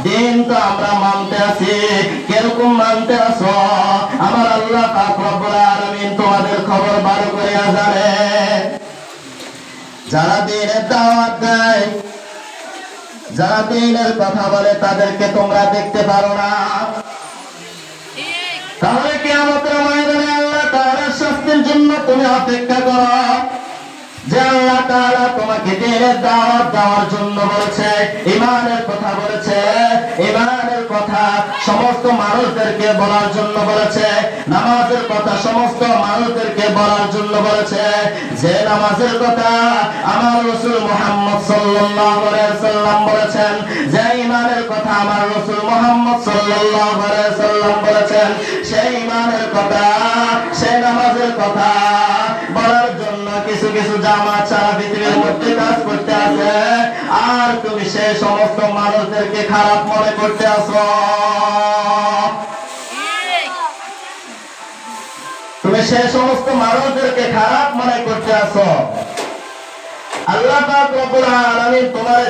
দিন তো আমরা মানতে আছি, কিরকম মানতে আছো? আমার আল্লাহ পাক রব্বুল আলামিন তোমাদের খবর ভালো করে জানে। যারা দিনের দাওয়াত দেয়, যারা দিনের কথা বলে, তাদেরকে তোমরা দেখতে পারো না। তাহলে কিয়ামতের ময়দানে আল্লাহ তাআলার শাস্তির জন্য তুমি অপেক্ষা করো। যে আল্লাহ তাআলা তোমাকে দিনের দাওয়াত দেওয়ার জন্য বলেছে, ঈমানের কথা বলেছে, ঈমানের কথা সমস্ত মানুষদেরকে বলার জন্য বলেছে, নামাজের কথা সমস্ত মানুষদেরকে বলার জন্য বলেছে, যে নামাজের কথা আমার রাসূল মুহাম্মদ সাল্লাল্লাহু আলাইহি ওয়াসাল্লাম বলেছেন, যে ঈমানের কথা আমার রাসূল মুহাম্মদ সাল্লাল্লাহু আলাইহি ওয়াসাল্লাম বলেছেন, সেই ঈমানের কথা, সেই নামাজের কথা বলার জন্য কিছু কিছু জামাত সারা পৃথিবীর মধ্যে কাজ করতে আছে, আর তুমি সেই সমস্ত মানুষদেরকে খারাপ মনে করতে আছো। তুমি সেই সমস্ত মানুষদেরকে খারাপ মনে করতে আছো। আল্লাহ পাক রব্বুল আলামিন তোমার